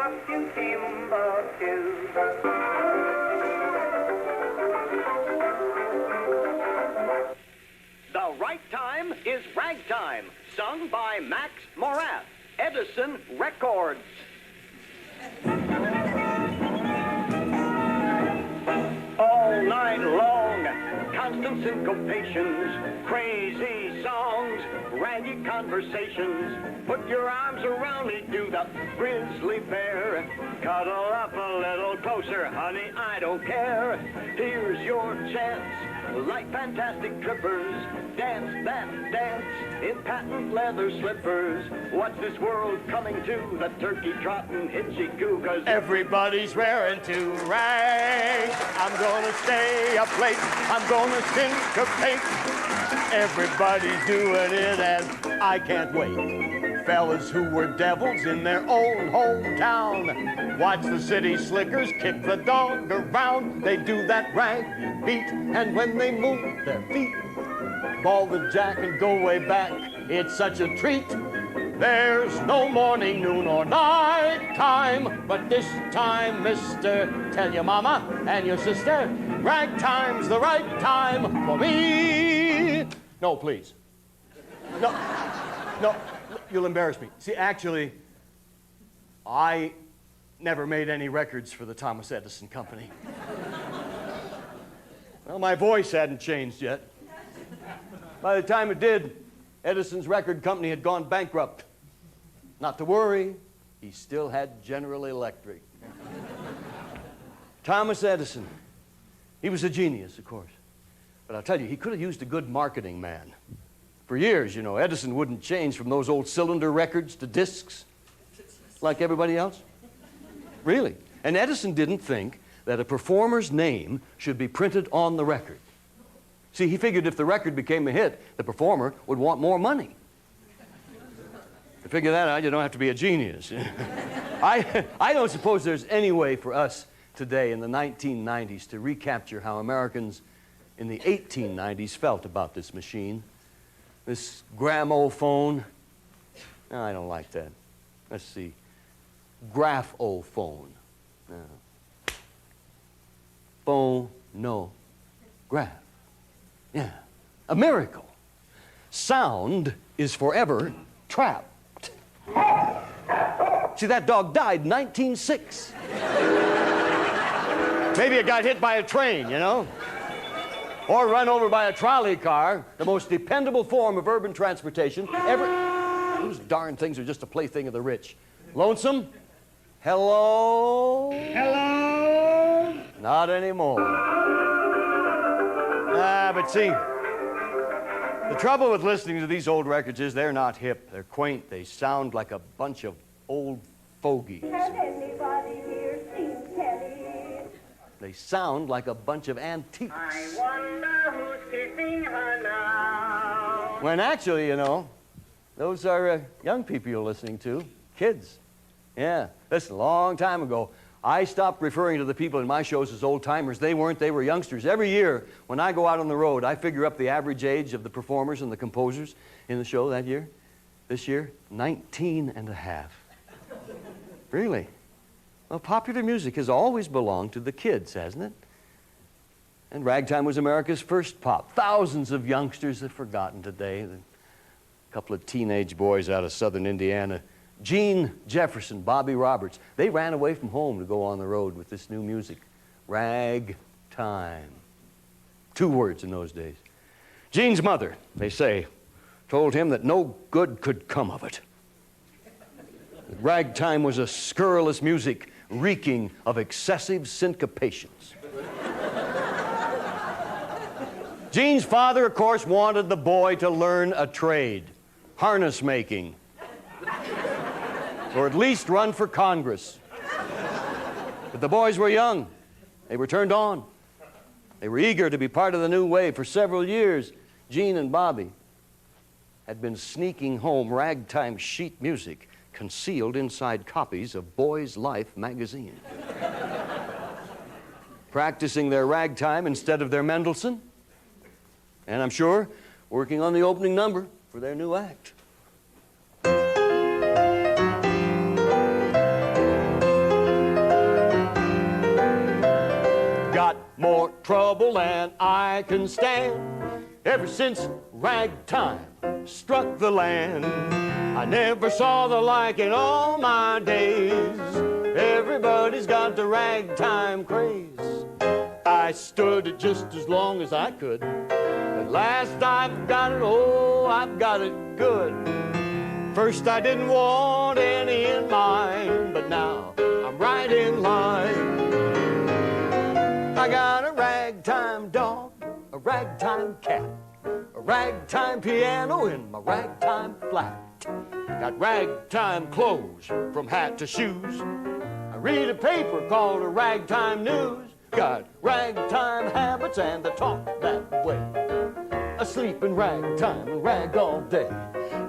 Timbuktu, Timbuktu. The right time is Ragtime, sung by Max Morath, Edison Records. All night long, constant syncopations, crazy songs, raggy conversations. Put your arms around me, do the grizzly bear. Cuddle up a little closer, honey, I don't care. Here's your chance, like fantastic trippers. Dance that dance in patent leather slippers. What's this world coming to? The turkey trotting hitchy coo, 'cause everybody's raring to rag. I'm gonna stay up late, I'm gonna syncopate. Everybody's doing it and I can't wait. Fellas who were devils in their own hometown, watch the city slickers kick the dog around. They do that rag beat, and when they move their feet, ball the jack and go way back. It's such a treat. There's no morning, noon, or night time, but this time, mister, tell your mama and your sister, ragtime's the right time for me. No, please. No, you'll embarrass me. See, actually, I never made any records for the Thomas Edison Company. Well, my voice hadn't changed yet. By the time it did, Edison's record company had gone bankrupt. Not to worry, he still had General Electric. Thomas Edison, he was a genius, of course. But I'll tell you, he could have used a good marketing man. For years, you know, Edison wouldn't change from those old cylinder records to discs like everybody else. Really. And Edison didn't think that a performer's name should be printed on the record. See, he figured if the record became a hit, the performer would want more money. To figure that out, you don't have to be a genius. I don't suppose there's any way for us today in the 1990s to recapture how Americans in the 1890s felt about this machine. This gramophone. No, I don't like that. Let's see. Graphophone. No. Phonograph. Yeah. A miracle. Sound is forever trapped. See, that dog died in 1906. Maybe it got hit by a train, you know? Or run over by a trolley car, the most dependable form of urban transportation ever. Those darn things are just a plaything of the rich. Lonesome? Hello? Hello? Not anymore. But see, the trouble with listening to these old records is they're not hip. They're quaint. They sound like a bunch of old fogies. Has anybody here seen Kelly? They sound like a bunch of antiques. I wonder who's kissing her now. When actually, you know, those are young people you're listening to, kids. Yeah. Listen, a long time ago, I stopped referring to the people in my shows as old-timers. They weren't, they were youngsters. Every year, when I go out on the road, I figure up the average age of the performers and the composers in the show that year. This year, 19 and a half. Really? Well, popular music has always belonged to the kids, hasn't it? And ragtime was America's first pop. Thousands of youngsters have forgotten today. A couple of teenage boys out of southern Indiana, Gene Jefferson, Bobby Roberts, they ran away from home to go on the road with this new music. Ragtime. 2 words in those days. Gene's mother, they say, told him that no good could come of it. Ragtime was a scurrilous music reeking of excessive syncopations. Gene's father, of course, wanted the boy to learn a trade, harness making, or at least run for Congress. But the boys were young. They were turned on. They were eager to be part of the new wave. For several years, Gene and Bobby had been sneaking home ragtime sheet music concealed inside copies of Boy's Life magazine. Practicing their ragtime instead of their Mendelssohn. And I'm sure working on the opening number for their new act. more trouble than I can stand. Ever since ragtime struck the land, I never saw the like in all my days. Everybody's got the ragtime craze. I stood it just as long as I could. At last I've got it, oh, I've got it good. First I didn't want any in mine, but now I'm right in line. I got a ragtime dog, a ragtime cat, a ragtime piano in my ragtime flat. Got ragtime clothes from hat to shoes. I read a paper called a Ragtime News. Got ragtime habits and I talk that way. I sleep in ragtime and rag all day.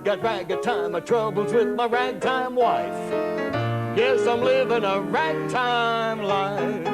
Got ragtime troubles with my ragtime wife. Yes, I'm living a ragtime life.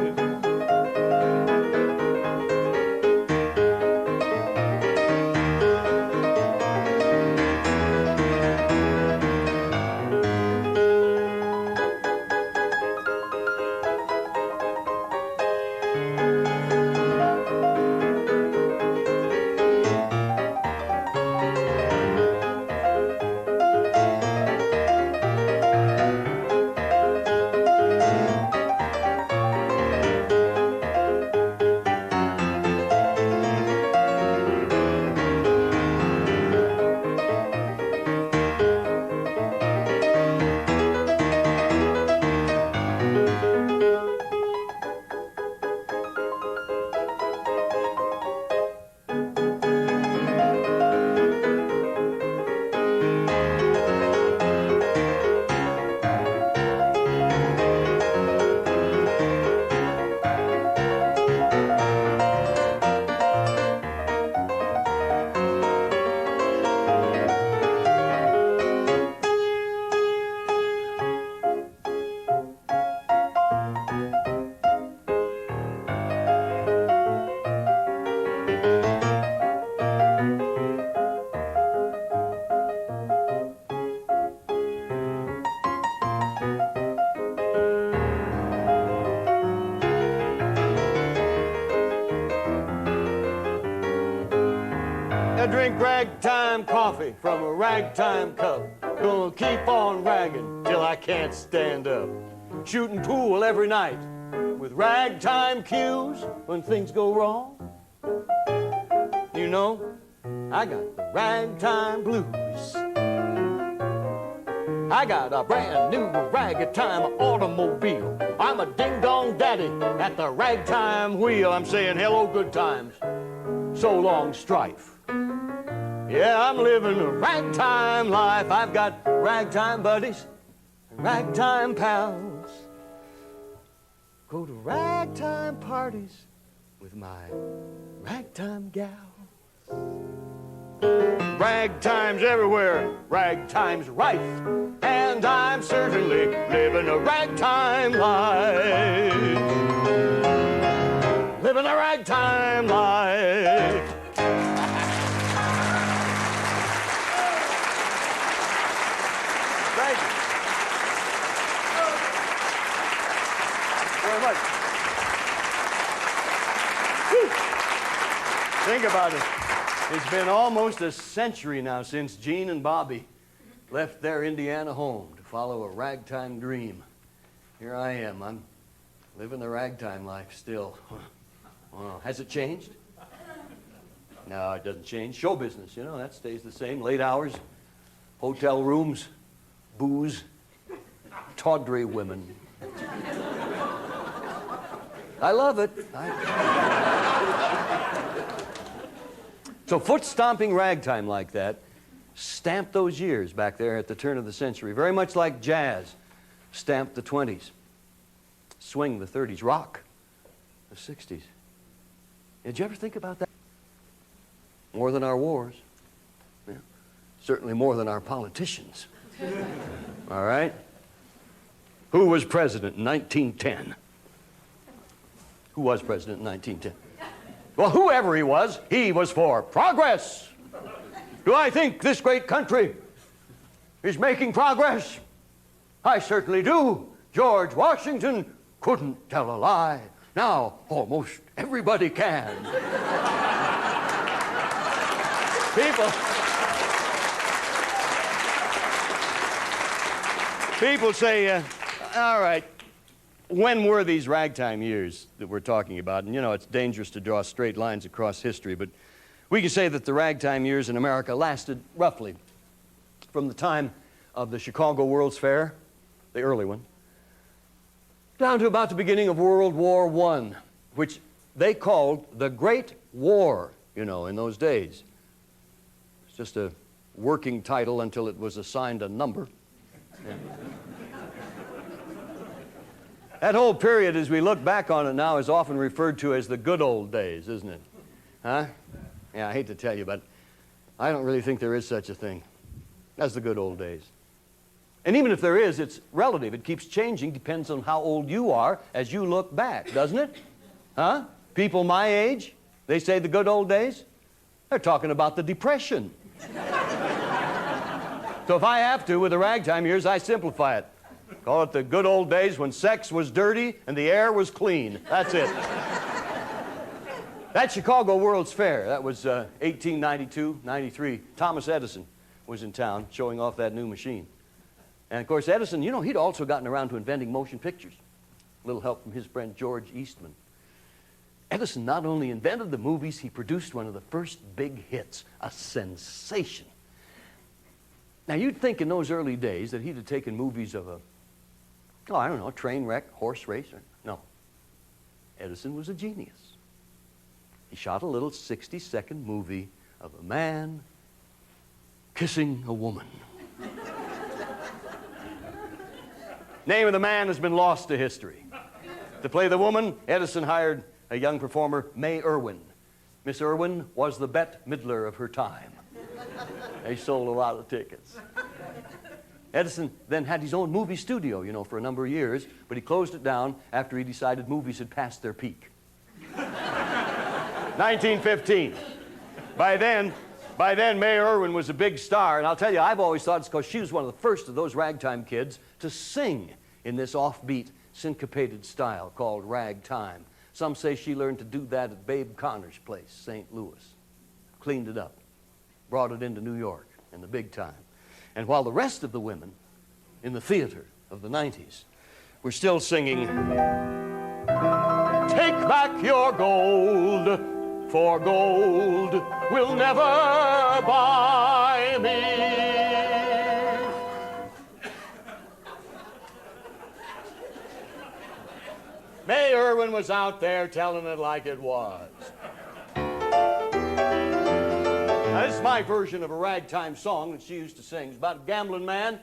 I drink ragtime coffee from a ragtime cup. Gonna keep on ragging till I can't stand up. Shooting pool every night with ragtime cues when things go wrong. You know, I got the ragtime blues. I got a brand new ragtime automobile. I'm a ding-dong daddy at the ragtime wheel. I'm saying hello, good times. So long, strife. Yeah, I'm living a ragtime life. I've got ragtime buddies and ragtime pals. Go to ragtime parties with my ragtime gals. Ragtime's everywhere, ragtime's rife, and I'm certainly living a ragtime life. Living a ragtime life. Thank you very much. Whew. Think about it. It's been almost a century now since Gene and Bobby left their Indiana home to follow a ragtime dream. Here I am. I'm living the ragtime life still. Wow. Has it changed? No, it doesn't change. Show business, you know, that stays the same. Late hours, hotel rooms, booze, tawdry women. I love it. So foot-stomping ragtime like that stamped those years back there at the turn of the century, very much like jazz stamped the 20s, swing the 30s, rock the 60s. Did you ever think about that? More than our wars. Yeah. Certainly more than our politicians. All right? Who was president in 1910? Who was president in 1910? Well, whoever he was for progress. Do I think this great country is making progress? I certainly do. George Washington couldn't tell a lie. Now, almost everybody can. People say, all right, when were these ragtime years that we're talking about? And, you know, it's dangerous to draw straight lines across history, but we can say that the ragtime years in America lasted roughly from the time of the Chicago World's Fair, the early one, down to about the beginning of World War I, which they called the Great War, you know, in those days. It's just a working title until it was assigned a number. Yeah. That whole period, as we look back on it now, is often referred to as the good old days, isn't it? Huh? Yeah, I hate to tell you, but I don't really think there is such a thing as the good old days. And even if there is, it's relative. It keeps changing, depends on how old you are as you look back, doesn't it? Huh? People my age, they say the good old days. They're talking about the Depression. So if I have to, with the ragtime years, I simplify it. Call it the good old days when sex was dirty and the air was clean. That's it. That Chicago World's Fair, that was 1892, 93. Thomas Edison was in town showing off that new machine. And of course, Edison, you know, he'd also gotten around to inventing motion pictures. A little help from his friend George Eastman. Edison not only invented the movies, he produced one of the first big hits, a sensation. Now, you'd think in those early days that he'd have taken movies of a train wreck, horse race. No. Edison was a genius. He shot a little 60-second movie of a man kissing a woman. Name of the man has been lost to history. To play the woman, Edison hired a young performer, May Irwin. Miss Irwin was the Bette Midler of her time. They sold a lot of tickets. Edison then had his own movie studio, you know, for a number of years, but he closed it down after he decided movies had passed their peak. 1915. By then, May Irwin was a big star, and I'll tell you, I've always thought it's because she was one of the first of those ragtime kids to sing in this offbeat, syncopated style called ragtime. Some say she learned to do that at Babe Connor's place, St. Louis. Cleaned it up, brought it into New York in the big time. And while the rest of the women in the theater of the 90s were still singing, "Take back your gold, for gold will never buy me." May Irwin was out there telling it like it was. Now, this is my version of a ragtime song that she used to sing. It's about a gambling man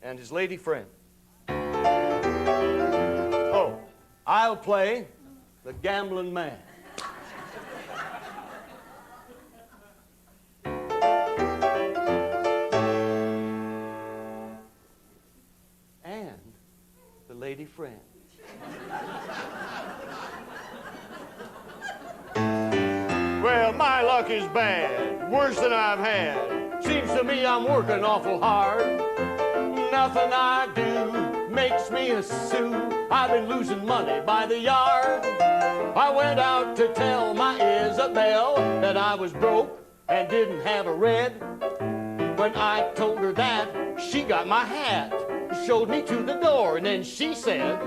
and his lady friend. Oh, I'll play the gambling man. And the lady friend. Well, my luck is bad, worse than I've had. Seems to me I'm working awful hard. Nothing I do makes me a sou. I've been losing money by the yard. I went out to tell my Isabel that I was broke and didn't have a red. When I told her that, she got my hat, showed me to the door, and then she said,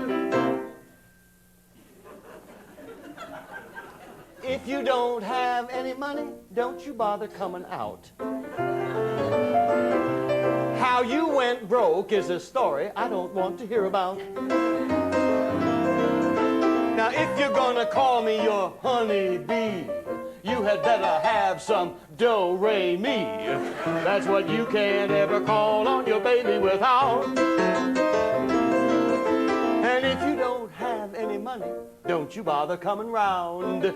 "If you don't have any money, don't you bother coming out. How you went broke is a story I don't want to hear about. Now, if you're gonna call me your honey bee, you had better have some do-re-mi. That's what you can't ever call on your baby without. And if you don't have any money, don't you bother coming round.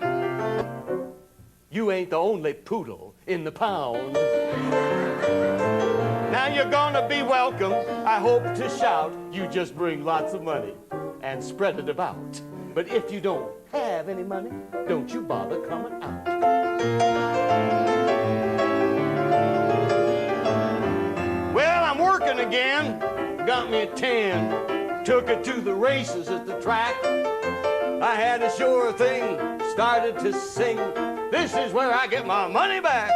You ain't the only poodle in the pound. Now you're gonna be welcome, I hope to shout. You just bring lots of money and spread it about. But if you don't have any money, don't you bother coming out." Well, I'm working again. Got me a 10. Took it to the races at the track. I had a sure thing, started to sing, this is where I get my money back.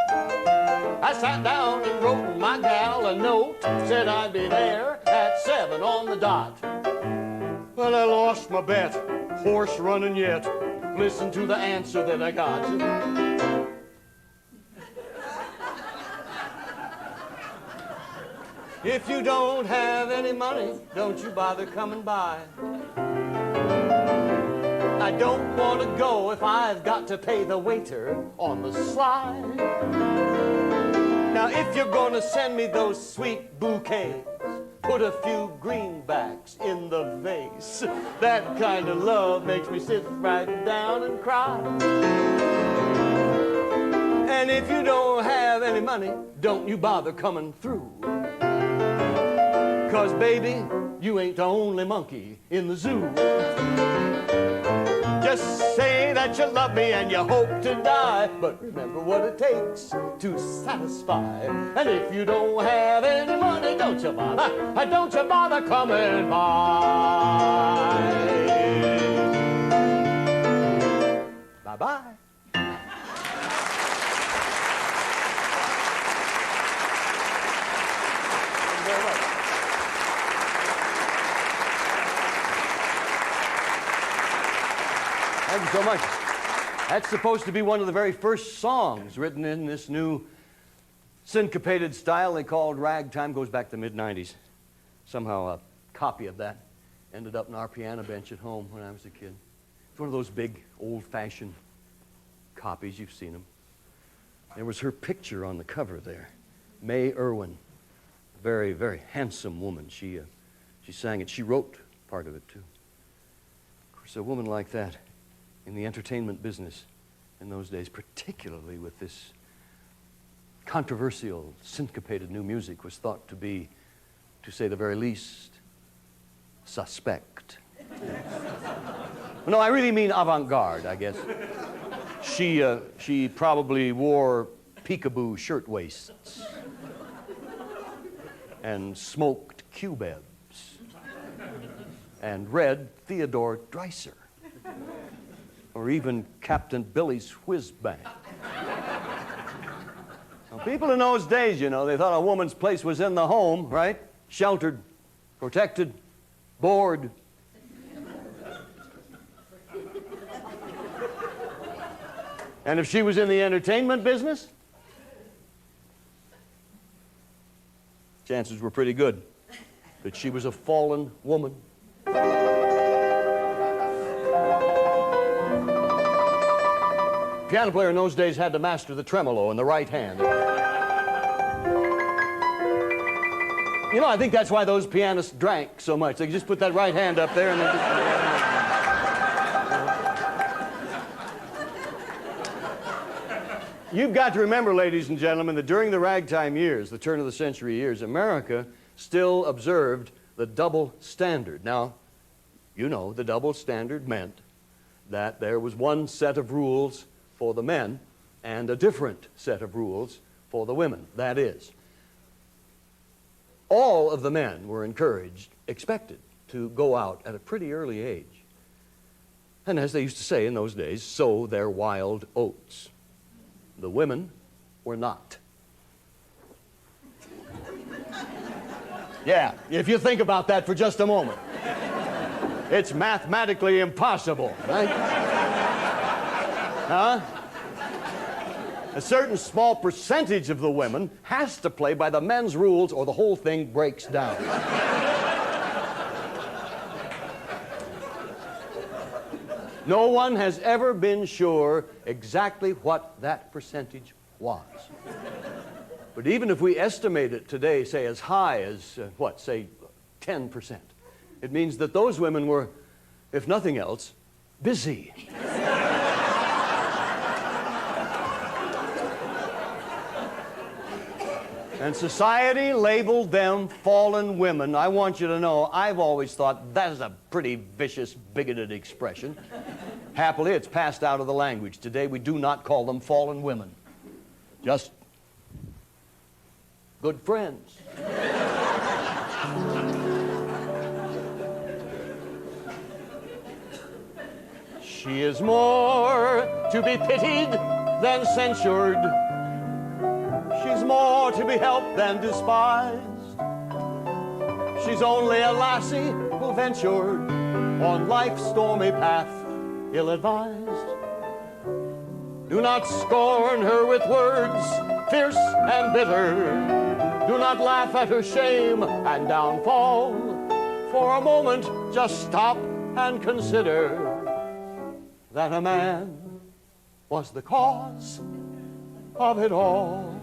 I sat down and wrote my gal a note, said I'd be there at 7 on the dot. Well, I lost my bet, horse running yet. Listen to the answer that I got. If you don't have any money, don't you bother coming by. I don't want to go if I've got to pay the waiter on the sly. Now, if you're going to send me those sweet bouquets, put a few greenbacks in the vase. That kind of love makes me sit right down and cry. And if you don't have any money, don't you bother coming through. 'Cause baby, you ain't the only monkey in the zoo. Just say that you love me and you hope to die, but remember what it takes to satisfy. And if you don't have any money, don't you bother coming by. Bye-bye. Thank you so much. That's supposed to be one of the very first songs written in this new syncopated style they called ragtime. Goes back to the mid-90s. Somehow a copy of that ended up on our piano bench at home when I was a kid. It's one of those big, old-fashioned copies. You've seen them. There was her picture on the cover there. May Irwin. A very, very handsome woman. She sang it. She wrote part of it, too. Of course, a woman like that in the entertainment business in those days, particularly with this controversial, syncopated new music, was thought to be, to say the very least, suspect. No, I really mean avant-garde, I guess. She probably wore peekaboo shirtwaists and smoked cubebs and read Theodore Dreiser, or even Captain Billy's Whiz Bang. Now, people in those days, you know, they thought a woman's place was in the home, right? Sheltered, protected, bored. And if she was in the entertainment business, chances were pretty good that she was a fallen woman. Piano player in those days had to master the tremolo in the right hand. You know, I think that's why those pianists drank so much. They could just put that right hand up there and then just... You've got to remember, ladies and gentlemen, that during the ragtime years, the turn of the century years, America still observed the double standard. Now, you know, the double standard meant that there was one set of rules for the men and a different set of rules for the women. That is, all of the men were encouraged, expected to go out at a pretty early age. And as they used to say in those days, sow their wild oats. The women were not. Yeah, if you think about that for just a moment. It's mathematically impossible, right? Huh? A certain small percentage of the women has to play by the men's rules or the whole thing breaks down. No one has ever been sure exactly what that percentage was. But even if we estimate it today, say as high as, say 10%, it means that those women were, if nothing else, busy. And society labeled them fallen women. I want you to know, I've always thought that is a pretty vicious, bigoted expression. Happily, it's passed out of the language. Today, we do not call them fallen women. Just good friends. She is more to be pitied than censured. She's more to be helped than despised. She's only a lassie who ventured on life's stormy path, ill-advised. Do not scorn her with words fierce and bitter. Do not laugh at her shame and downfall. For a moment, just stop and consider that a man was the cause of it all.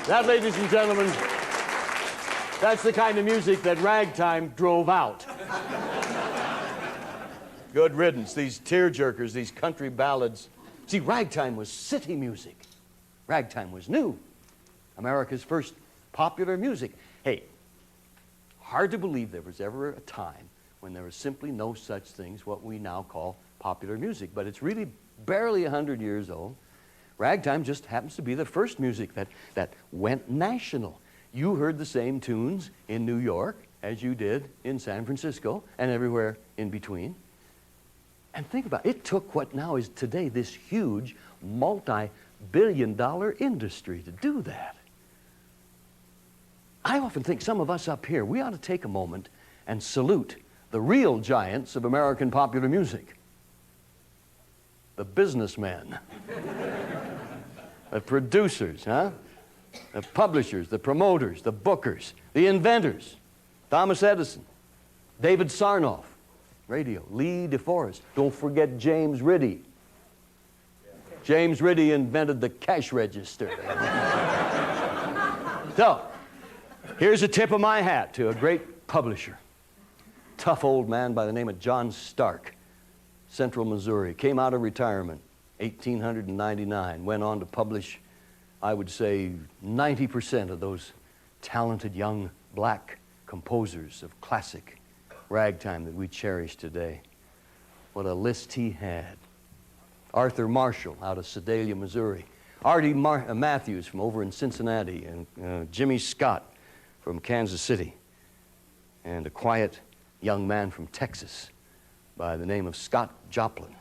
That, ladies and gentlemen, that's the kind of music that Ragtime drove out. Good riddance, these tear-jerkers, these country ballads. See, Ragtime was city music. Ragtime was new. America's first popular music. Hey, hard to believe there was ever a time when there was simply no such thing as what we now call popular music. But it's really barely 100 years old. Ragtime just happens to be the first music that went national. You heard the same tunes in New York as you did in San Francisco and everywhere in between. And think about it. It took what now is today this huge multi-billion-dollar industry to do that. I often think some of us up here, we ought to take a moment and salute the real giants of American popular music. The businessmen, the producers, huh? The publishers, the promoters, the bookers, the inventors. Thomas Edison, David Sarnoff, radio, Lee DeForest. Don't forget James Riddy. James Riddy invented the cash register. So, here's a tip of my hat to a great publisher. Tough old man by the name of John Stark, Central Missouri. Came out of retirement, 1899. Went on to publish, I would say, 90% of those talented young black composers of classic ragtime that we cherish today. What a list he had. Arthur Marshall out of Sedalia, Missouri. Artie Matthews from over in Cincinnati, and Jimmy Scott from Kansas City. And a quiet young man from Texas by the name of Scott Joplin.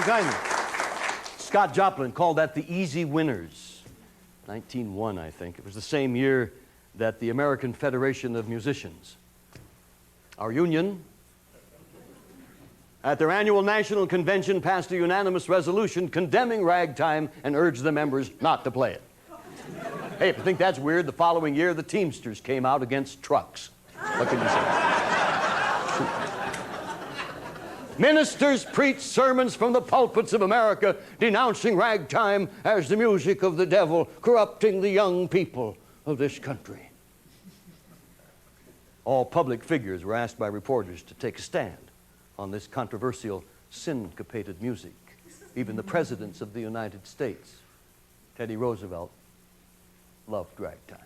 you kindly. Scott Joplin called that the Easy Winners. 1901, I think. It was the same year that the American Federation of Musicians, our union, at their annual national convention passed a unanimous resolution condemning ragtime and urged the members not to play it. Hey, if you think that's weird, the following year the Teamsters came out against trucks. What can you say? Ministers preached sermons from the pulpits of America denouncing ragtime as the music of the devil, corrupting the young people of this country. All public figures were asked by reporters to take a stand on this controversial, syncopated music. Even the presidents of the United States. Teddy Roosevelt loved ragtime.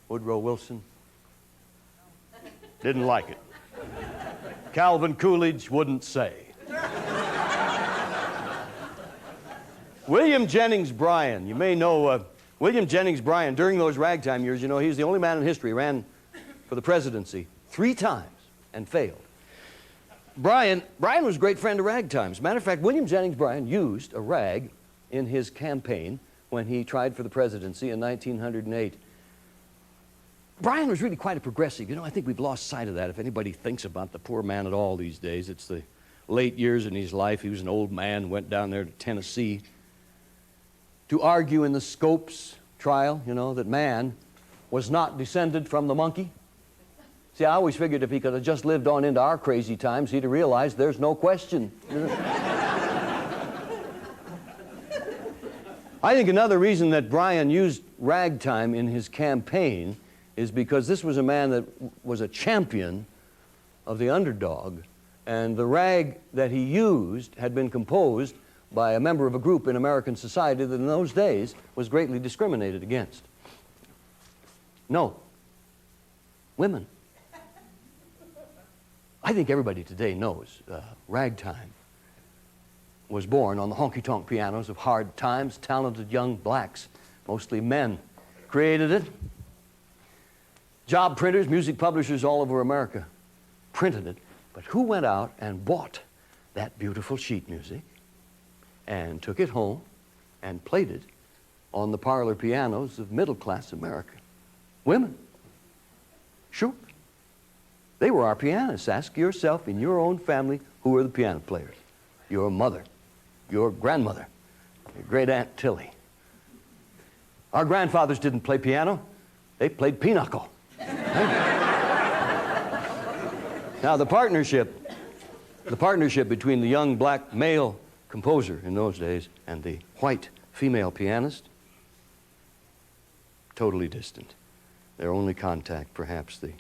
Woodrow Wilson didn't like it. Calvin Coolidge wouldn't say. William Jennings Bryan, you may know William Jennings Bryan. During those ragtime years, you know, he was the only man in history who ran for the presidency 3 times and failed. Bryan was a great friend of ragtime. As a matter of fact, William Jennings Bryan used a rag in his campaign when he tried for the presidency in 1908. Bryan was really quite a progressive. You know, I think we've lost sight of that. If anybody thinks about the poor man at all these days, it's the late years in his life. He was an old man, went down there to Tennessee to argue in the Scopes trial, you know, that man was not descended from the monkey. See, I always figured if he could have just lived on into our crazy times, he'd have realized there's no question. I think another reason that Bryan used ragtime in his campaign is because this was a man that was a champion of the underdog, and the rag that he used had been composed by a member of a group in American society that in those days was greatly discriminated against. No. Women. I think everybody today knows ragtime was born on the honky-tonk pianos of hard times. Talented young blacks, mostly men, created it. Job printers, music publishers all over America printed it. But who went out and bought that beautiful sheet music and took it home and played it on the parlor pianos of middle-class America? Women. Sure. They were our pianists. Ask yourself in your own family, who were the piano players? Your mother, your grandmother, your great-aunt Tilly. Our grandfathers didn't play piano. They played pinochle. Now, the partnership between the young black male composer in those days and the white female pianist, totally distant. Their only contact, perhaps, the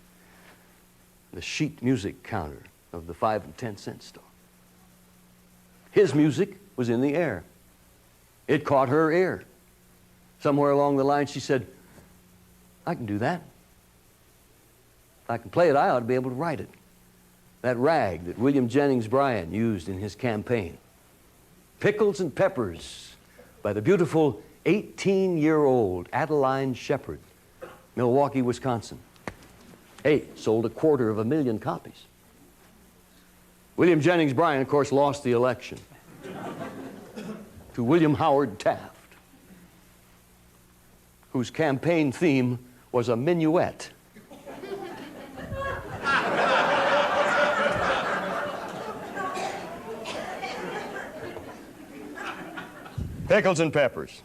sheet music counter of the 5 and 10 cent store. His music was in the air. It caught her ear. Somewhere along the line, she said, I can do that. If I can play it, I ought to be able to write it. That rag that William Jennings Bryan used in his campaign. Pickles and Peppers by the beautiful 18-year-old Adeline Shepard, Milwaukee, Wisconsin. Hey, sold 250,000 copies. William Jennings Bryan, of course, lost the election to William Howard Taft, whose campaign theme was a minuet. Pickles and Peppers.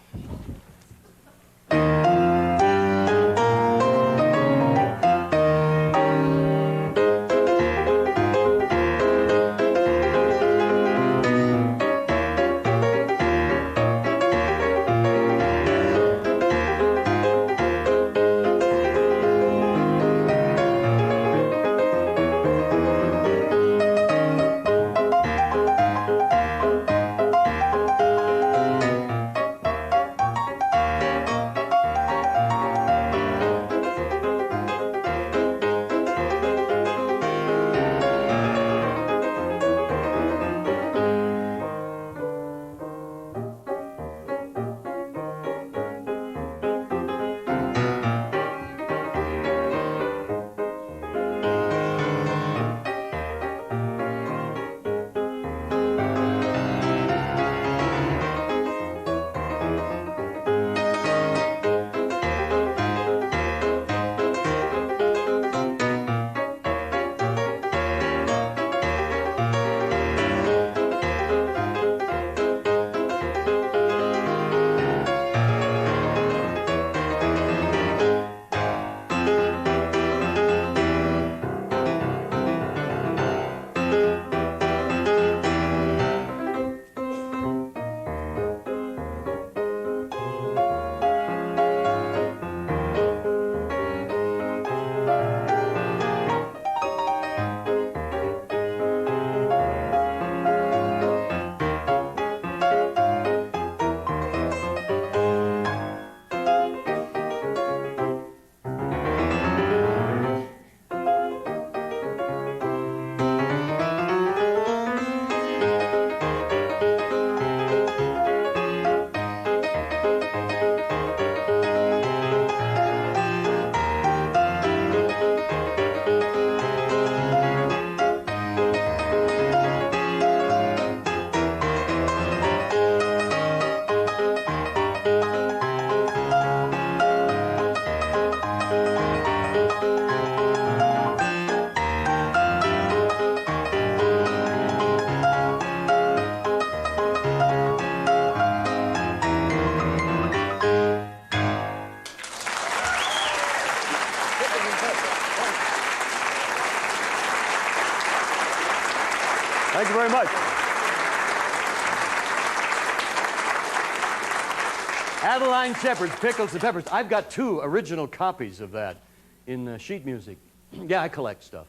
Adeline Shepard's Pickles and Peppers. I've got 2 original copies of that in sheet music. Yeah, I collect stuff.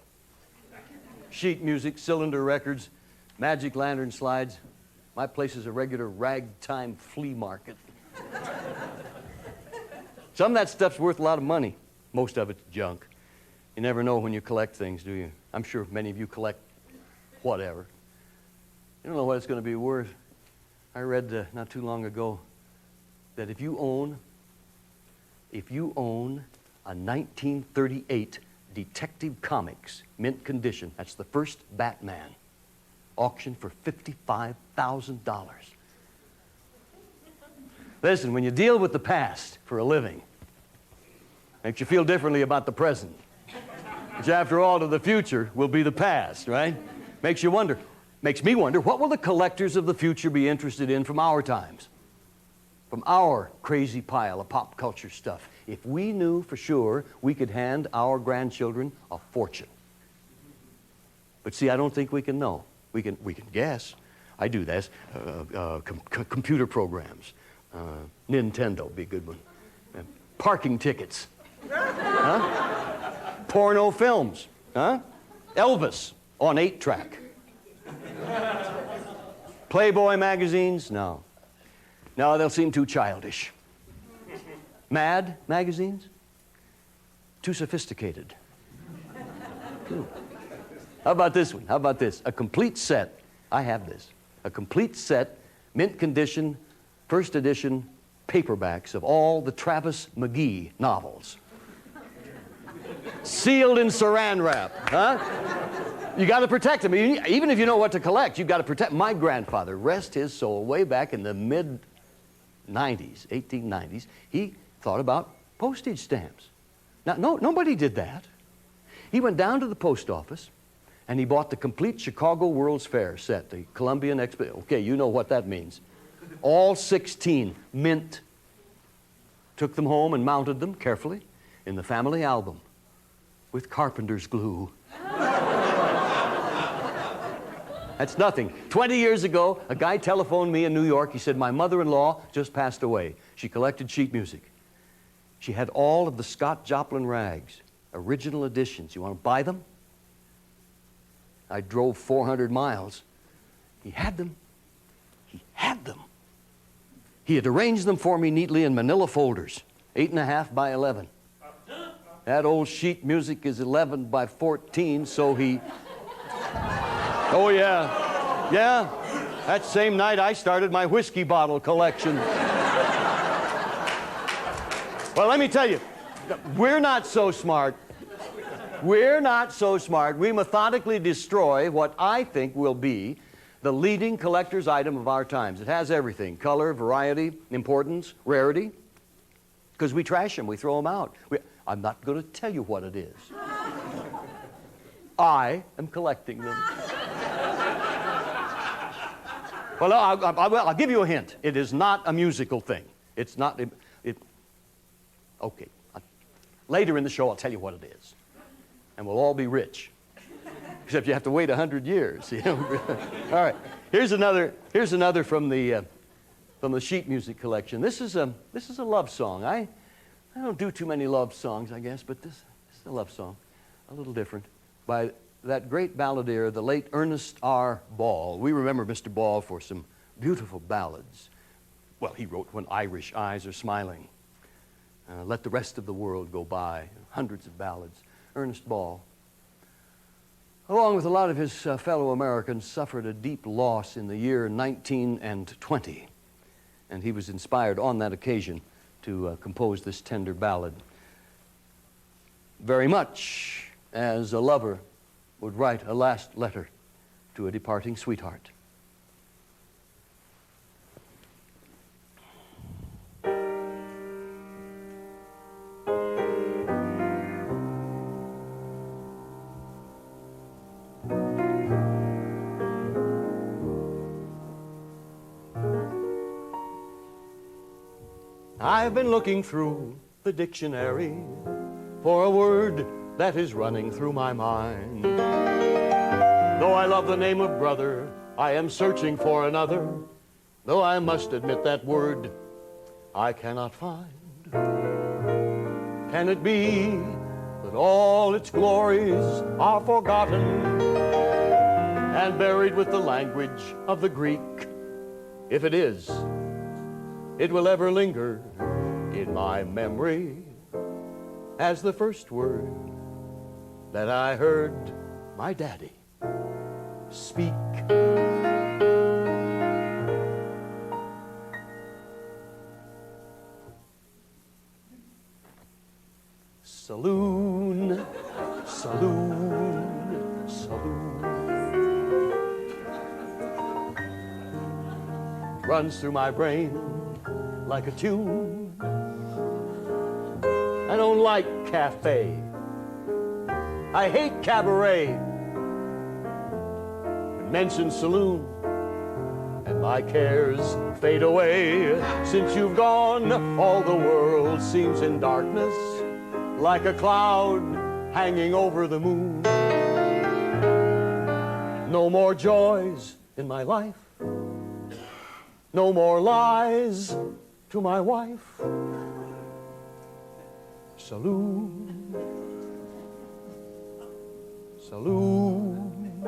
Sheet music, cylinder records, magic lantern slides. My place is a regular ragtime flea market. Some of that stuff's worth a lot of money. Most of it's junk. You never know when you collect things, do you? I'm sure many of you collect whatever. You don't know what it's going to be worth. I read not too long ago that if you own a 1938 Detective Comics mint condition, that's the first Batman, auctioned for $55,000. Listen, when you deal with the past for a living, makes you feel differently about the present. Which after all, to the future will be the past, right? Makes me wonder, what will the collectors of the future be interested in from our times? From our crazy pile of pop culture stuff. If we knew for sure, we could hand our grandchildren a fortune. But see, I don't think we can know. We can guess. I do this. Computer programs. Nintendo would be a good one. Parking tickets. Huh? Porno films. Huh? Elvis on 8-track. Playboy magazines? No. No, they'll seem too childish. Mad magazines? Too sophisticated. How about this one? How about this? A complete set. I have this. A complete set, mint condition, first edition paperbacks of all the Travis McGee novels. Sealed in saran wrap, huh? You got to protect them. Even if you know what to collect, you've got to protect. My grandfather, rest his soul, way back in the mid-90s, 1890s, he thought about postage stamps. Now, nobody did that. He went down to the post office, and he bought the complete Chicago World's Fair set, the Columbian Expedition. Okay, you know what that means. All 16 mint. Took them home and mounted them carefully in the family album with carpenter's glue. That's nothing. 20 years ago, a guy telephoned me in New York. He said, my mother-in-law just passed away. She collected sheet music. She had all of the Scott Joplin rags, original editions. You want to buy them? I drove 400 miles. He had them. He had them. He had arranged them for me neatly in manila folders, 8.5 by 11. That old sheet music is 11 by 14, so he... Oh, yeah. Yeah. That same night, I started my whiskey bottle collection. Well, let me tell you, we're not so smart. We're not so smart. We methodically destroy what I think will be the leading collector's item of our times. It has everything: color, variety, importance, rarity. Because we trash them, we throw them out. I'm not going to tell you what it is. I am collecting them. Well, I'll give you a hint. It is not a musical thing. It's not... Okay. Later in the show, I'll tell you what it is. And we'll all be rich. Except you have to wait 100 years. You know? All right. Here's another from the sheet music collection. This is a love song. I don't do too many love songs, I guess, but this is a love song, a little different, by that great balladeer, the late Ernest R. Ball. We remember Mr. Ball for some beautiful ballads. Well, he wrote When Irish Eyes Are Smiling, Let the Rest of the World Go By, hundreds of ballads. Ernest Ball, along with a lot of his fellow Americans, suffered a deep loss in the year 1920. And he was inspired on that occasion to compose this tender ballad, very much as a lover would write a last letter to a departing sweetheart. I've been looking through the dictionary for a word that is running through my mind. Though I love the name of brother, I am searching for another, though I must admit that word I cannot find. Can it be that all its glories are forgotten and buried with the language of the Greek? If it is, it will ever linger in my memory as the first word that I heard my daddy speak. Saloon, saloon, saloon. Runs through my brain like a tune. I don't like cafe. I hate cabaret. Mention saloon, and my cares fade away. Since you've gone, all the world seems in darkness, like a cloud hanging over the moon. No more joys in my life. No more lies to my wife. Saloon, saloon,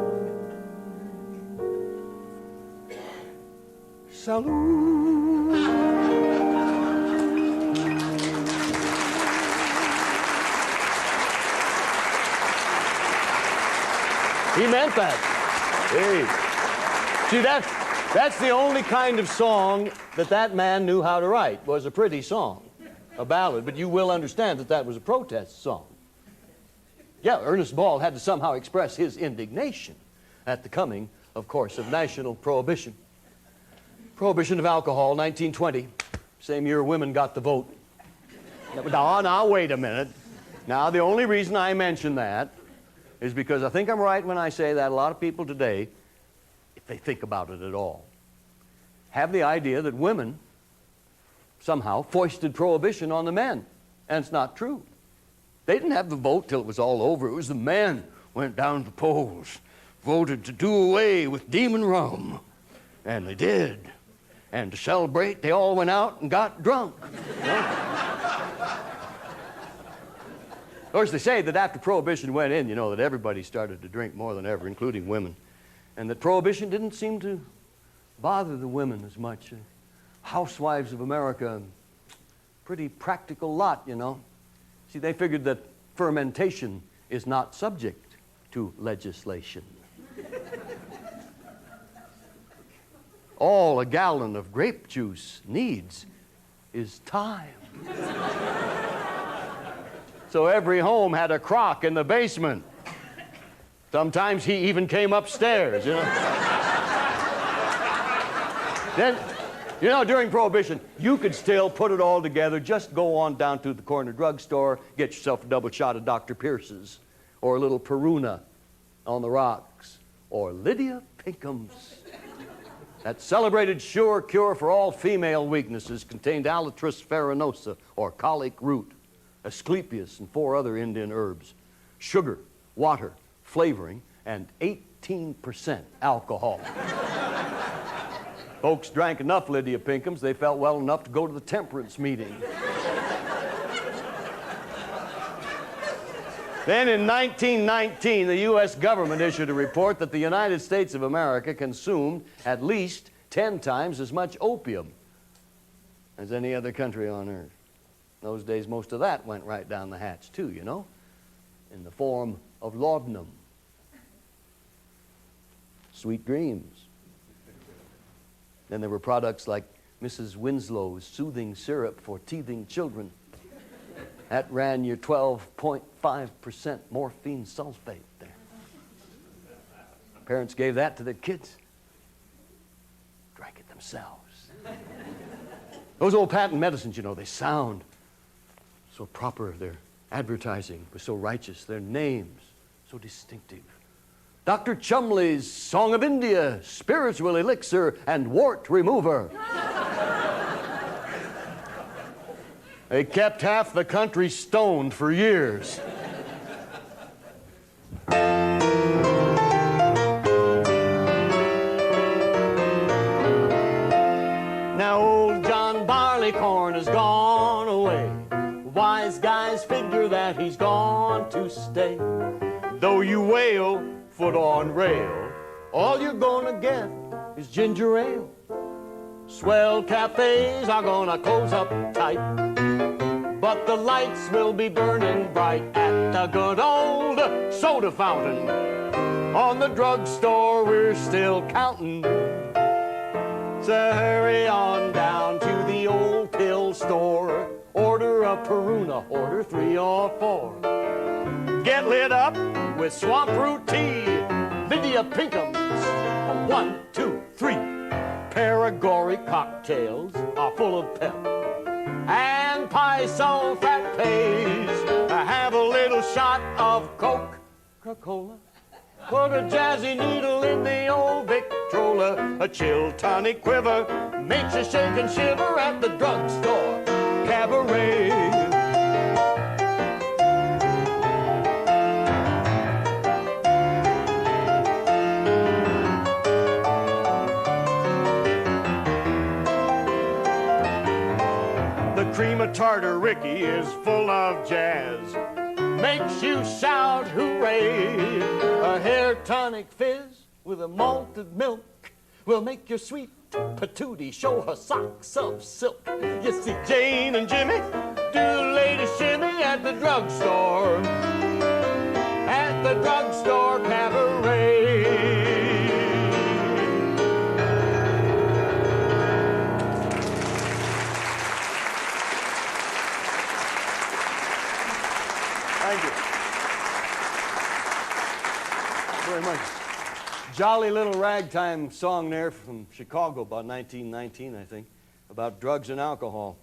saloon. He meant that. Hey. See, that's the only kind of song that man knew how to write, was a pretty song, a ballad. But you will understand that was a protest song. Yeah, Ernest Ball had to somehow express his indignation at the coming, of course, of national prohibition. Prohibition of alcohol, 1920, same year women got the vote. Now, wait a minute. Now, the only reason I mention that is because I think I'm right when I say that a lot of people today, if they think about it at all, have the idea that women somehow foisted prohibition on the men. And it's not true. They didn't have the vote till it was all over. It was the men went down to the polls, voted to do away with demon rum. And they did. And to celebrate, they all went out and got drunk. You know? Of course, they say that after Prohibition went in, you know, that everybody started to drink more than ever, including women. And that Prohibition didn't seem to bother the women as much. Housewives of America, pretty practical lot, you know. See, they figured that fermentation is not subject to legislation. All a gallon of grape juice needs is time. So every home had a crock in the basement. Sometimes he even came upstairs, you know. Then, you know, during Prohibition, you could still put it all together. Just go on down to the corner drugstore, get yourself a double shot of Dr. Pierce's, or a little Peruna on the rocks, or Lydia Pinkham's. That celebrated sure cure for all female weaknesses contained Allitrus farinosa, or colic root, Asclepias, and 4 other Indian herbs, sugar, water, flavoring, and 18% alcohol. Folks drank enough Lydia Pinkhams, they felt well enough to go to the temperance meeting. Then in 1919, the U.S. government issued a report that the United States of America consumed at least 10 times as much opium as any other country on earth. In those days, most of that went right down the hatch, too, you know, in the form of laudanum. Sweet dreams. Then there were products like Mrs. Winslow's soothing syrup for teething children. That ran your 12.5% morphine sulfate there. Parents gave that to their kids. Drank it themselves. Those old patent medicines, you know, they sound so proper. Their advertising was so righteous. Their names so distinctive. Dr. Chumley's Song of India, Spiritual Elixir, and Wart Remover. They kept half the country stoned for years. Now old John Barley Smelly corn has gone away. Wise guys figure that he's gone to stay. Though you wail, foot on rail, all you're gonna get is ginger ale. Swell cafes are gonna close up tight, but the lights will be burning bright at the good old soda fountain. On the drugstore we're still counting. So hurry on down to the old pill store. Order a Peruna, order 3 or 4. Get lit up with swamp root tea. Lydia Pinkham's a 1, 2, 3. Paragori cocktails are full of pep. And Pison fat pays. Have a little shot of Coca-Cola. Put a jazzy needle in the old Victrola. A chill tonic quiver makes you shake and shiver at the drugstore cabaret. The cream of tartar Ricky is full of jazz. Makes you shout hooray. A hair tonic fizz with a malted milk will make your sweet patootie show her socks of silk. You see Jane and Jimmy do the lady shimmy at the drugstore. At the drugstore cabaret. Thank you very much. Jolly little ragtime song there from Chicago, about 1919, I think, about drugs and alcohol.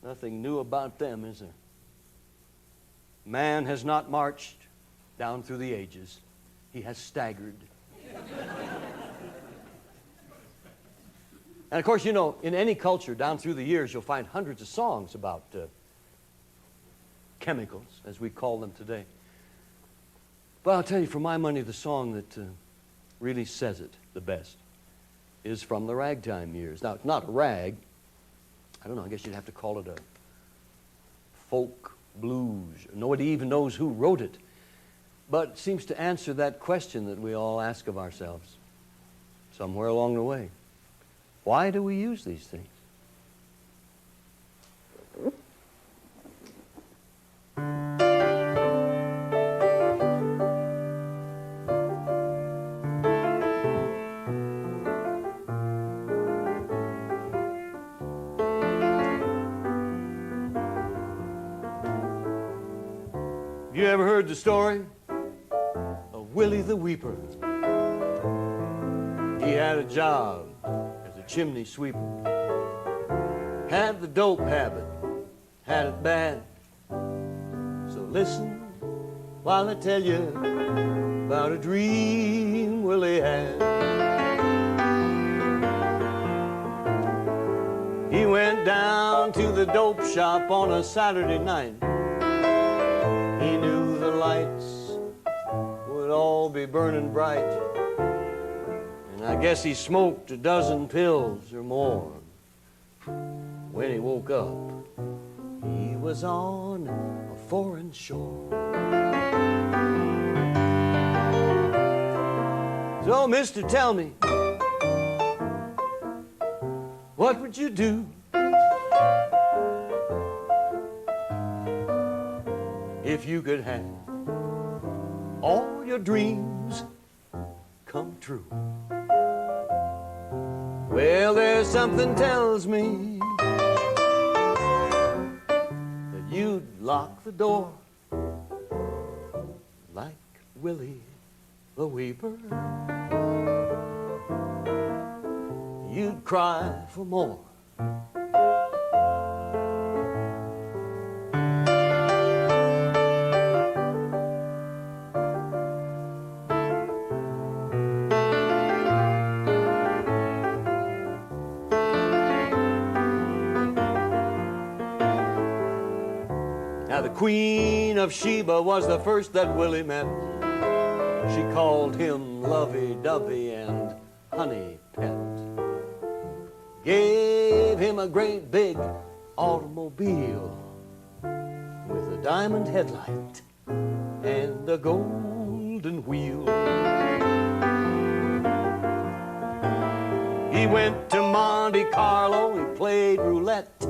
Nothing new about them, is there? Man has not marched down through the ages. He has staggered. And of course, you know, in any culture down through the years, you'll find hundreds of songs about chemicals, as we call them today. But I'll tell you, for my money, the song that really says it the best is from the ragtime years. Now, it's not a rag. I don't know, I guess you'd have to call it a folk blues. Nobody even knows who wrote it. But it seems to answer that question that we all ask of ourselves somewhere along the way. Why do we use these things? You ever heard the story of Willie the Weeper? He had a job as a chimney sweeper. Had the dope habit, had it bad. So listen while I tell you about a dream Willie had. He went down to the dope shop on a Saturday night. He knew the lights would all be burning bright. And I guess he smoked a dozen pills or more. When he woke up, he was on a foreign shore. So, mister, tell me, what would you do if you could have all your dreams come true? Well, there's something tells me that you'd lock the door like Willie the Weeper. You'd cry for more. Now the Queen of Sheba was the first that Willie met. She called him lovey-dovey and honey pet. Gave gave him a great big automobile with a diamond headlight and a golden wheel. He went to Monte Carlo, he played roulette,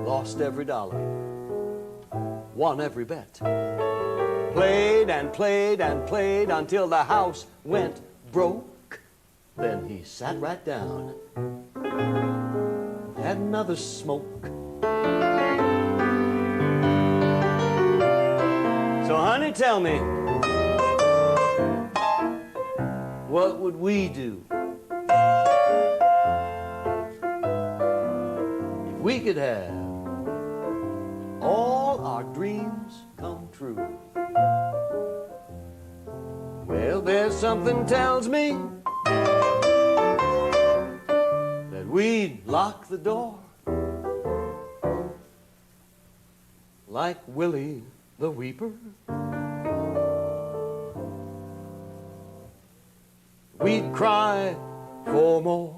lost every dollar, won every bet. Played and played and played until the house went broke. Then he sat right down, had another smoke. So honey, tell me, what would we do if we could have all our dreams come true? Well, there's something tells me that we'd lock the door like Willie the Weeper. We'd cry for more.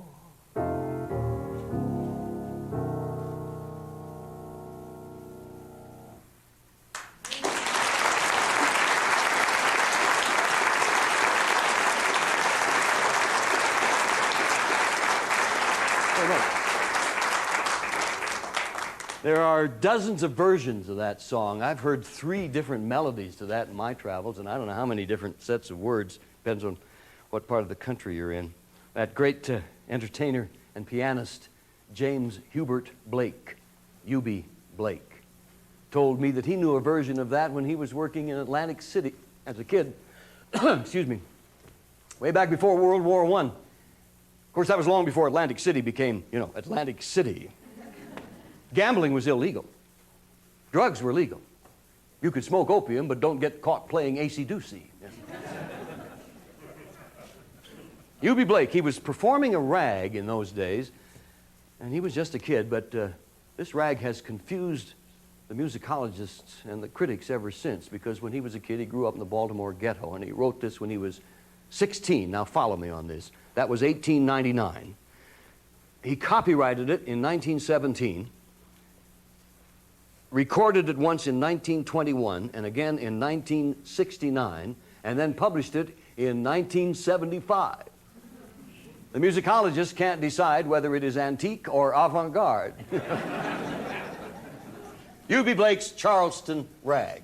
There are dozens of versions of that song. I've heard 3 different melodies to that in my travels, and I don't know how many different sets of words. Depends on what part of the country you're in. That great entertainer and pianist, James Hubert Blake, Eubie Blake, told me that he knew a version of that when he was working in Atlantic City as a kid. Excuse me. Way back before World War I. Of course, that was long before Atlantic City became, Atlantic City. Gambling was illegal. Drugs were legal. You could smoke opium, but don't get caught playing acey-deucey. Eubie Blake, he was performing a rag in those days, and he was just a kid, but this rag has confused the musicologists and the critics ever since, because when he was a kid, he grew up in the Baltimore ghetto, and he wrote this when he was 16. Now follow me on this. That was 1899. He copyrighted it in 1917, recorded it once in 1921 and again in 1969, and then published it in 1975. The musicologists can't decide whether it is antique or avant-garde. Eubie Blake's Charleston Rag.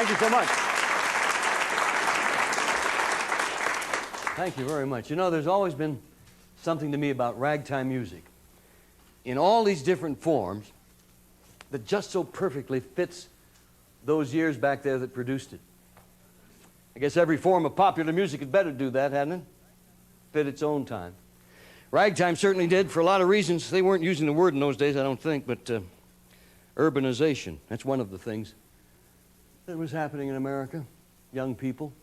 Thank you so much. Thank you very much. You know, there's always been something to me about ragtime music in all these different forms that just so perfectly fits those years back there that produced it. I guess every form of popular music had better do that, hadn't it? Fit its own time. Ragtime certainly did for a lot of reasons. They weren't using the word in those days, I don't think, but urbanization, that's one of the things that was happening in America. Young people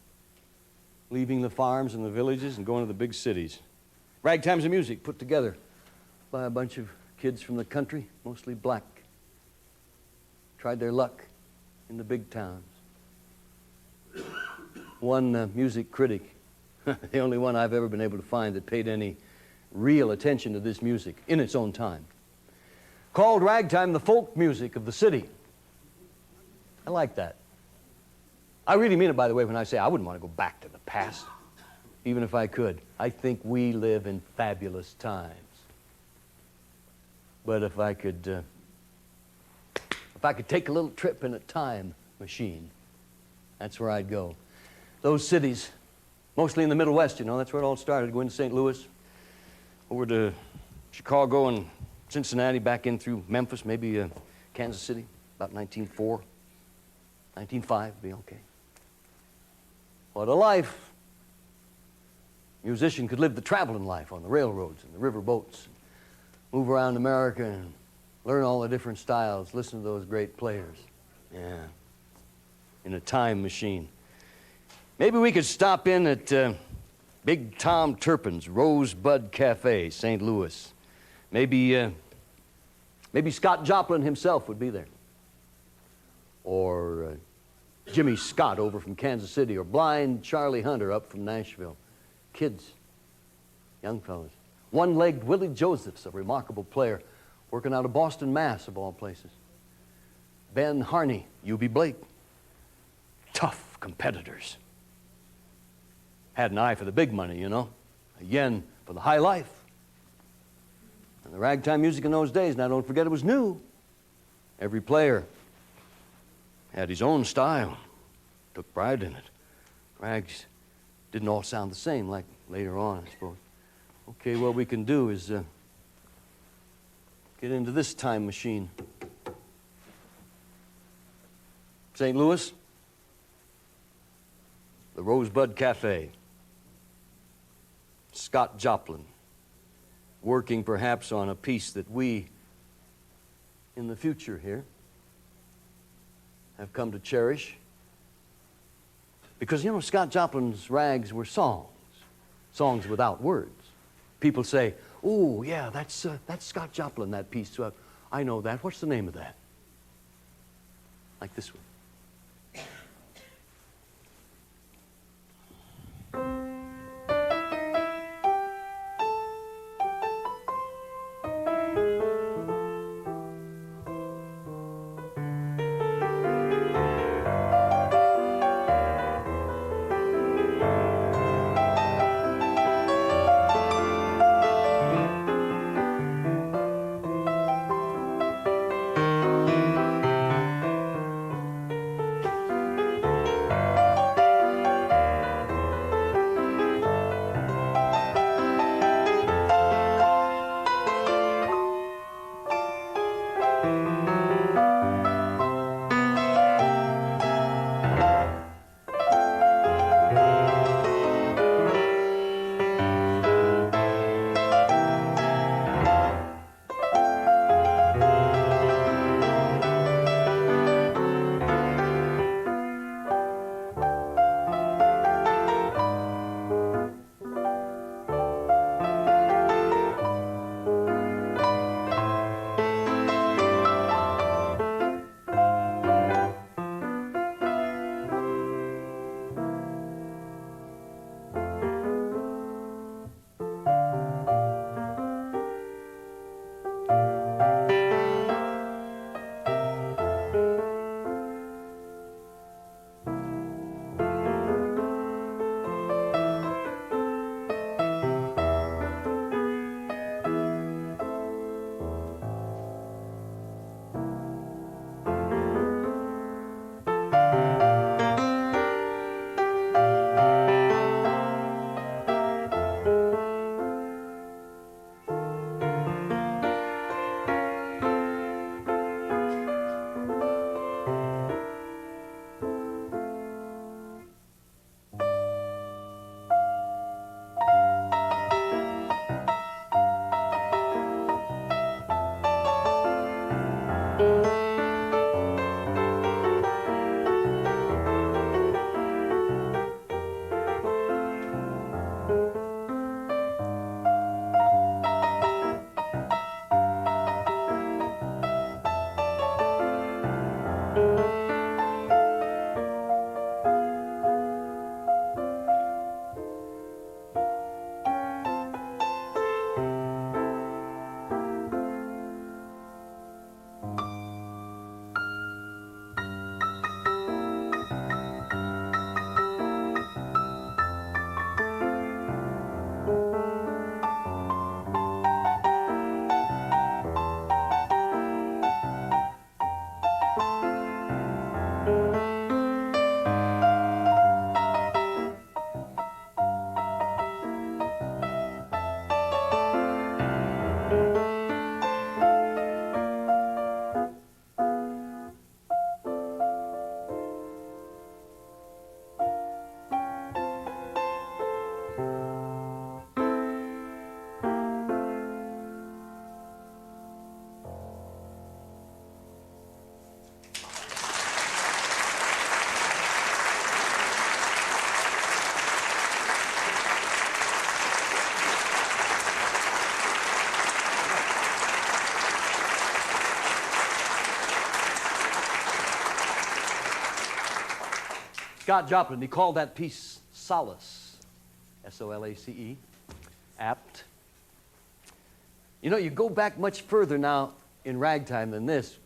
leaving the farms and the villages and going to the big cities. Ragtime's a music put together by a bunch of kids from the country, mostly black. Tried their luck in the big towns. One music critic, the only one I've ever been able to find that paid any real attention to this music in its own time, called ragtime the folk music of the city. I like that. I really mean it, by the way, when I say I wouldn't want to go back to the past, even if I could. I think we live in fabulous times. But if I could take a little trip in a time machine, that's where I'd go. Those cities, mostly in the Middle West, you know, that's where it all started. Going to St. Louis, over to Chicago and Cincinnati, back in through Memphis, maybe Kansas City, about 1904, 1905, be okay. What a life. Musician could live the traveling life on the railroads and the river boats, move around America and learn all the different styles, listen to those great players. Yeah, in a time machine. Maybe we could stop in at Big Tom Turpin's Rosebud Cafe, St. Louis. Maybe Scott Joplin himself would be there. Or Jimmy Scott over from Kansas City, or Blind Charlie Hunter up from Nashville. Kids, young fellas. One-legged Willie Josephs, a remarkable player, working out of Boston, Mass, of all places. Ben Harney, Eubie Blake. Tough competitors. Had an eye for the big money, you know. A yen for the high life. And the ragtime music in those days, now don't forget it was new. Every player had his own style, took pride in it. Rags didn't all sound the same like later on, I suppose. Okay, what we can do is get into this time machine. St. Louis, the Rosebud Cafe. Scott Joplin, working perhaps on a piece that we, in the future here, have come to cherish. Because, you know, Scott Joplin's rags were songs, songs without words. People say, oh, yeah, that's Scott Joplin, that piece. I know that. What's the name of that? Like this one. Scott Joplin, he called that piece Solace, S-O-L-A-C-E, apt. You know, you go back much further now in ragtime than this,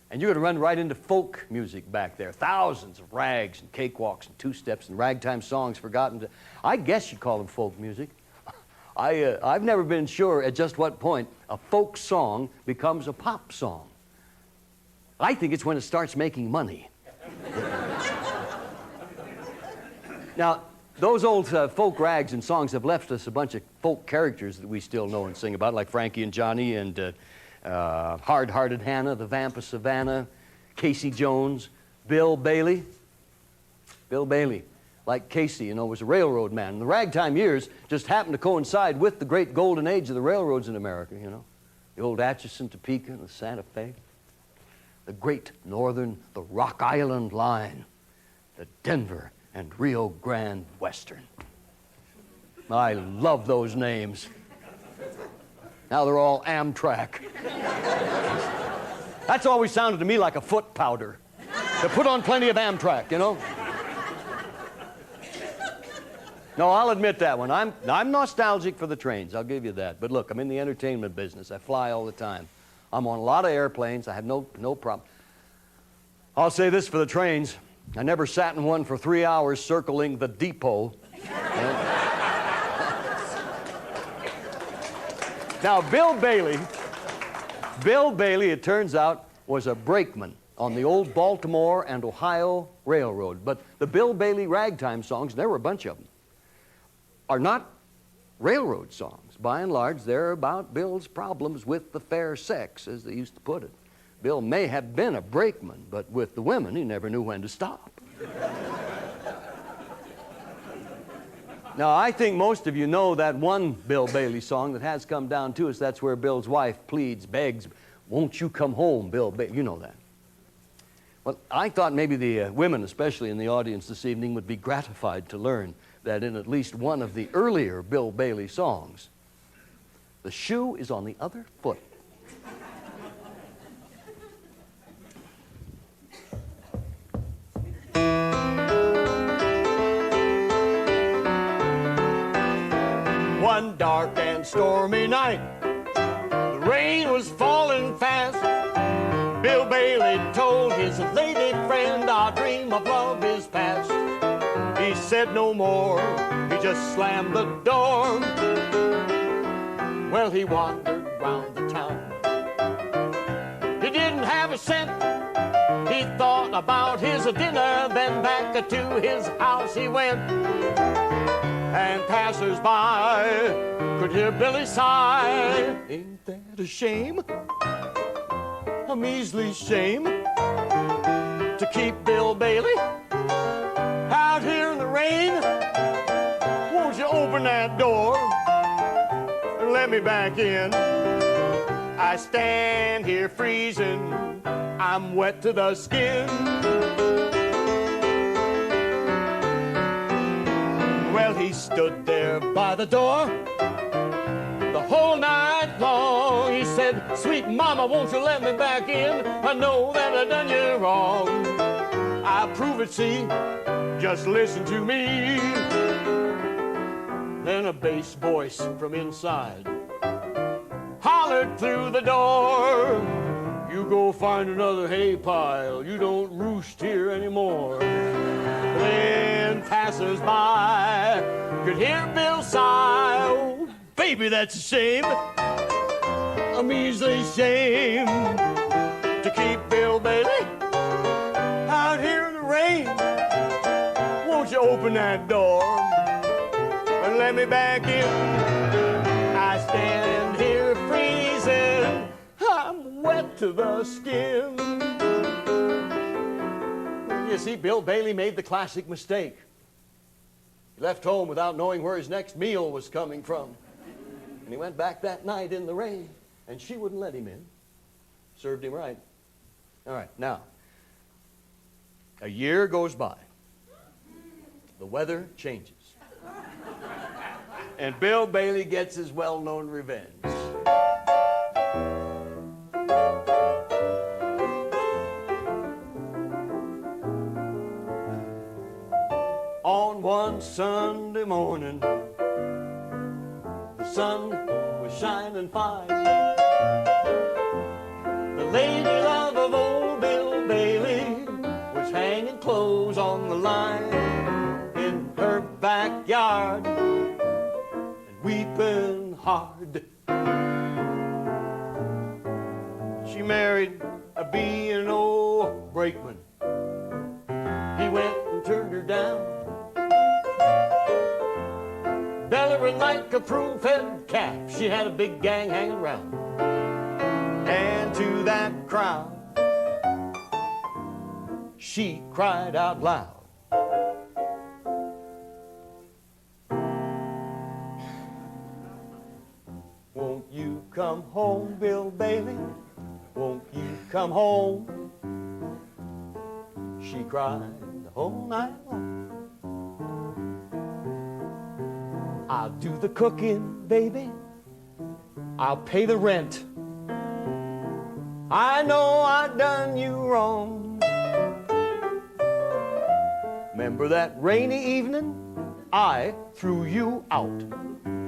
and you're going to run right into folk music back there. Thousands of rags and cakewalks and two-steps and ragtime songs forgotten. I guess you'd call them folk music. I've never been sure at just what point a folk song becomes a pop song. I think it's when it starts making money. Now, those old folk rags and songs have left us a bunch of folk characters that we still know and sing about, like Frankie and Johnny and Hard-Hearted Hannah, the Vamp of Savannah, Casey Jones, Bill Bailey. Bill Bailey, like Casey, you know, was a railroad man. And the ragtime years just happened to coincide with the great golden age of the railroads in America, you know. The old Atchison, Topeka, and the Santa Fe. The Great Northern, the Rock Island Line, the Denver and Rio Grande Western. I love those names. Now they're all Amtrak. That's always sounded to me like a foot powder. To put on plenty of Amtrak, you know? No, I'll admit that one. I'm nostalgic for the trains, I'll give you that. But look, I'm in the entertainment business. I fly all the time. I'm on a lot of airplanes. I have no problem. I'll say this for the trains. I never sat in one for 3 hours circling the depot. Now, Bill Bailey, it turns out, was a brakeman on the old Baltimore and Ohio Railroad. But the Bill Bailey ragtime songs, and there were a bunch of them, are not railroad songs. By and large, they're about Bill's problems with the fair sex, as they used to put it. Bill may have been a brakeman, but with the women, he never knew when to stop. Now, I think most of you know that one Bill Bailey song that has come down to us. That's where Bill's wife pleads, begs, "Won't you come home, Bill Bailey?" You know that. Well, I thought maybe the women, especially in the audience this evening, would be gratified to learn that in at least one of the earlier Bill Bailey songs, the shoe is on the other foot. One dark and stormy night, the rain was falling fast. Bill Bailey told his lady friend, "Our dream of love is past." He said no more, he just slammed the door. Well, he wandered round the town. He didn't have a cent. He thought about his dinner, then back to his house he went. And passers-by could hear Billy sigh, "Ain't that a shame? A measly shame to keep Bill Bailey out here in the rain. Won't you open that door and let me back in? I stand here freezing, I'm wet to the skin." Well, he stood there by the door the whole night long. He said, "Sweet mama, won't you let me back in? I know that I done you wrong. I'll prove it, see, just listen to me." Then a bass voice from inside hollered through the door, "You go find another hay pile. You don't roost here anymore." Then passers-by could hear Bill sigh, "Oh, baby, that's a shame, a measly shame to keep Bill Bailey out here in the rain. Won't you open that door and let me back in? I stand here freezing, I'm wet to the skin." You see, Bill Bailey made the classic mistake. He left home without knowing where his next meal was coming from. And he went back that night in the rain, and she wouldn't let him in. Served him right. All right, now, a year goes by. The weather changes. And Bill Bailey gets his well-known revenge. One Sunday morning, the sun was shining fine. The lady love of old Bill Bailey was hanging clothes on the line in her backyard and weeping hard. She married a B&O brakeman. He went and turned her down, bellowing like a prune-fed calf. She had a big gang hanging around, and to that crowd she cried out loud. Won't you come home, Bill Bailey? Won't you come home? She cried the whole night long. I'll do the cooking, baby. I'll pay the rent. I know I done you wrong. Remember that rainy evening I threw you out?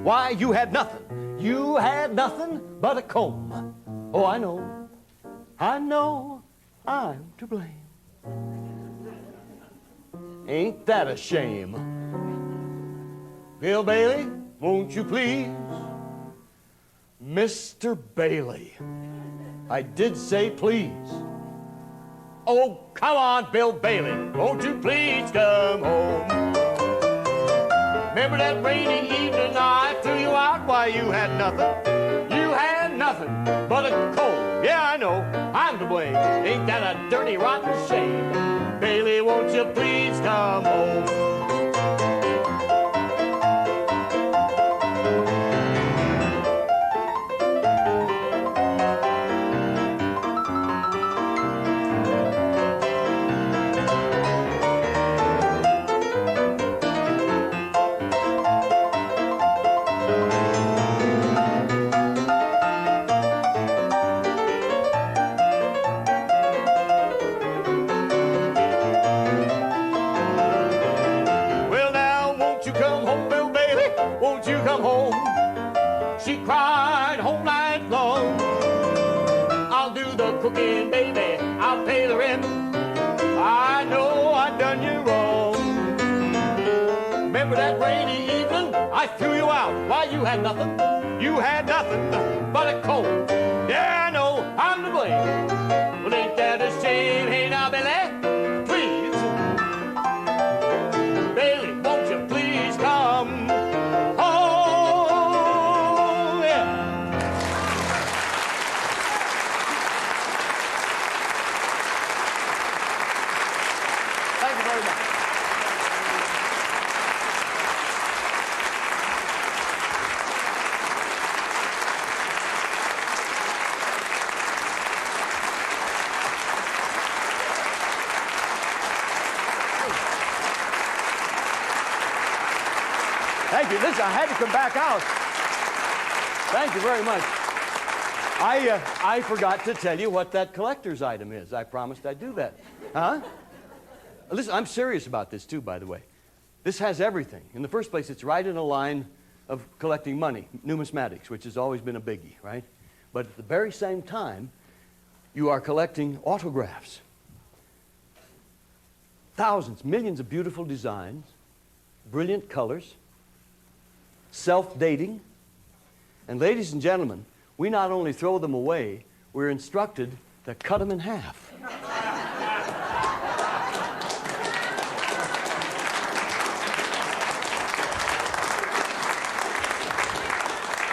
Why, you had nothing. You had nothing but a comb. Oh, I know I'm to blame. Ain't that a shame? Bill Bailey, won't you please? Mr. Bailey, I did say please. Oh, come on, Bill Bailey, won't you please come home? Remember that rainy evening I threw you out? Why, you had nothing. You had nothing but a cold. Yeah, I know, I'm to blame. Ain't that a dirty, rotten shame? Bailey, won't you please come home? Come home. She cried whole night long. I'll do the cooking, baby. I'll pay the rent. I know I done you wrong. Remember that rainy evening I threw you out? Why, you had nothing. You had nothing but a cold. Yeah, I know I'm to blame. Well, ain't that a shame? Hey, now, Billy, please. Bailey, won't you please come? Thank you. Listen, I had to come back out. Thank you very much. I forgot to tell you what that collector's item is. I promised I'd do that. Huh? Listen, I'm serious about this too, by the way. This has everything. In the first place, it's right in a line of collecting money, numismatics, which has always been a biggie, right? But at the very same time, you are collecting autographs. Thousands, millions of beautiful designs, brilliant colors, self-dating. And ladies and gentlemen, we not only throw them away, we're instructed to cut them in half.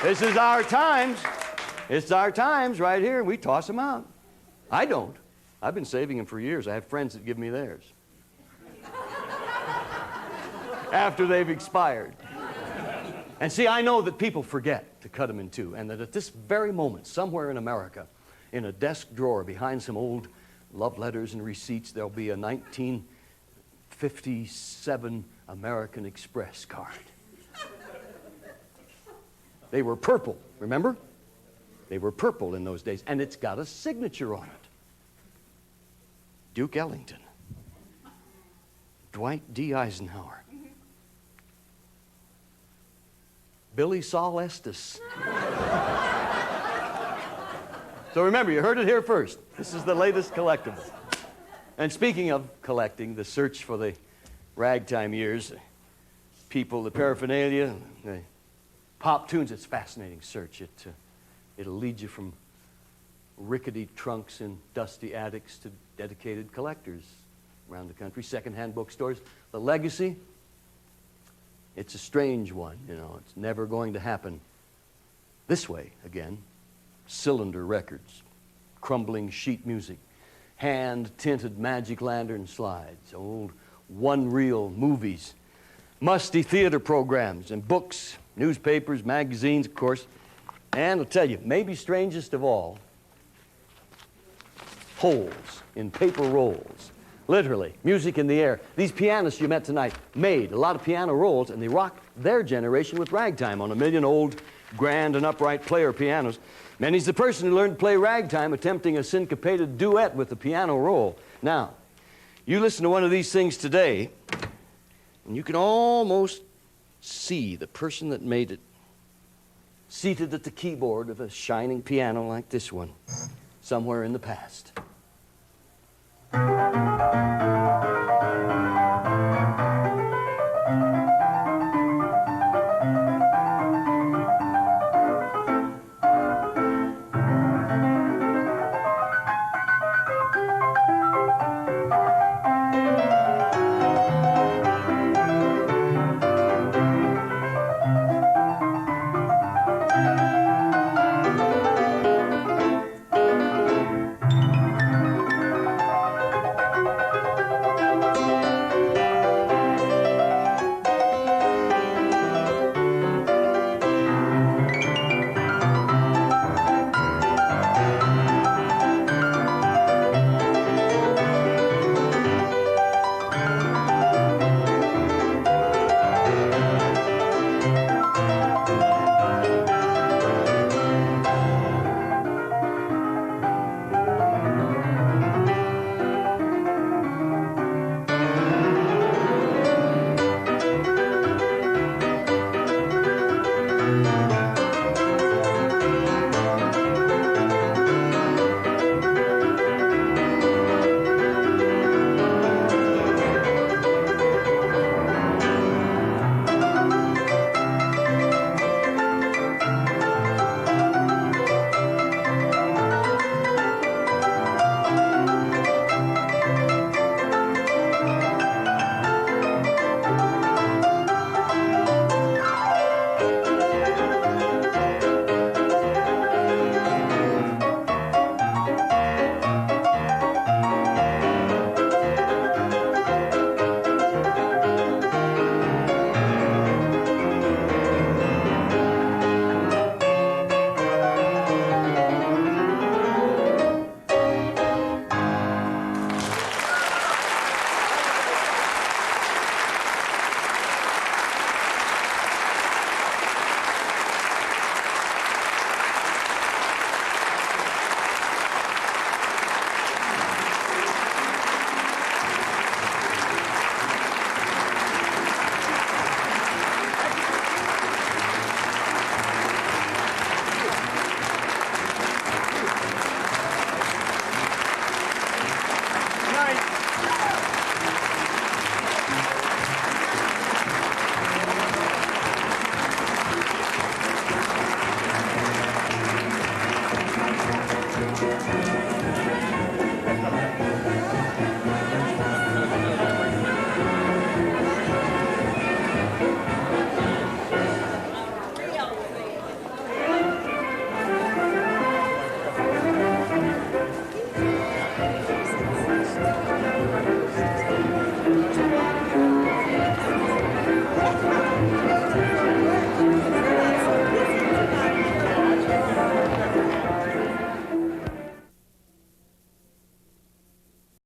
This is our times. It's our times right here. We toss them out. I don't. I've been saving them for years. I have friends that give me theirs after they've expired. And see, I know that people forget to cut them in two, and that at this very moment, somewhere in America, in a desk drawer behind some old love letters and receipts, there'll be a 1957 American Express card. They were purple, remember? They were purple in those days, and it's got a signature on it. Duke Ellington. Dwight D. Eisenhower. Billy Saul Estes. So remember, you heard it here first. This is the latest collectible. And speaking of collecting, the search for the ragtime years, people, the paraphernalia, the pop tunes, it's a fascinating search. It'll lead you from rickety trunks in dusty attics to dedicated collectors around the country, secondhand bookstores. The legacy, it's a strange one, you know. It's never going to happen this way again. Cylinder records, crumbling sheet music, hand-tinted magic lantern slides, old one-reel movies, musty theater programs, and books, newspapers, magazines, of course. And I'll tell you, maybe strangest of all, holes in paper rolls. Literally, music in the air. These pianists you met tonight made a lot of piano rolls, and they rocked their generation with ragtime on a million old grand and upright player pianos. Many's the person who learned to play ragtime attempting a syncopated duet with the piano roll. Now, you listen to one of these things today, and you can almost see the person that made it seated at the keyboard of a shining piano like this one, somewhere in the past.